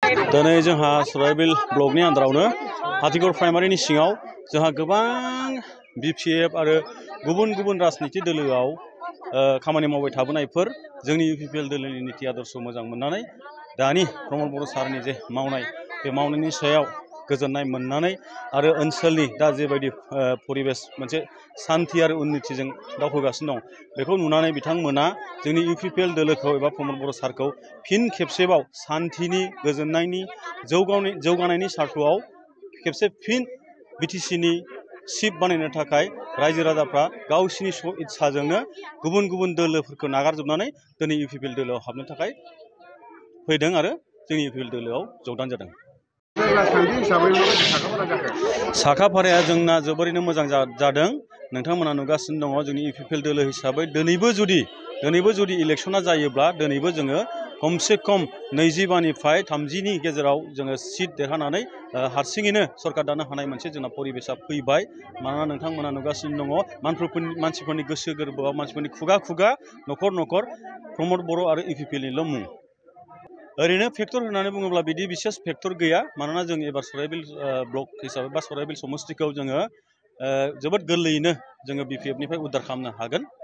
दिनै जोंहा सराइबिल ब्लकनि आन्दारावनो हाथिगड़ प्राइमारिनि सिङाव जोंहा गोबां BPF आरो गुबुन गुबुन राजनिति दोलोआव खामानि मावबाय थाबोनायफोर जोंनि UPPL दोलोनि नीति आदर्श मोजां मोननानै दानि प्रमद बर' सारनि जे मावनाय बे मावनायनि सायाव गोजोननाय मोननानै आरो ओनसोलनि दा जेबायदि परिबेस मोनसे शान्ति आरो उन्नतिजों दावखोगासिनो दं बेखौ नुनानै बिथांमोना जोंनि UPPL दोलोखौ एबा प्रमद बर' सारखौ फिन खेबसेबाव शान्तिनि गोजोननायनि जौगानायनि सार्थआव खेबसे फिन BTCनि चिफ बानायनो थाखाय रायजो राजाफ्रा गावसिनि इच्छाजोंनो गुबुन गुबुन दोलोफोरखौ नागारजोबनानै दिनै UPPL दोलोआव हाबनो थाखाय फैदों आरो जोंनि UPPL दोलोआव जगदान जादों। साखाफाराया जोंना जोबोरैनो मोजां जादों। नोंथांमोना नुगासिनो दङ जोंनि UPPL दोलो हिसाबै दिनैबो जुदि इलेक्शना जायोब्ला दिनैबो जोङो खमसे खम 25निफ्राय 30नि गेजेराव जोङो सिट देरहानानै हारसिङैनो सरकार दानो हानाय मोनसे जोंना परिबेसा फैबाय। मानोना नोंथांमोना नुगासिनो दङ मानसिफोरनि गोसो गोरबोआव मानसिफोरनि खुगा खुगा न'खर न'खर प्रमद बर' आरो UPPLनिल' मुं। ओरैनो फेक्टर होननानै बुङोब्ला बिदि बिसेस फेक्टर गैया। मानोना जों एबार सराइबिल ब्लक हिसाबै बा सराइबिल समस्तिखौ जोङो जोबोद गोरलैयैनो जोङो BPFनिफ्राय उद्धार खालामनो हागोन।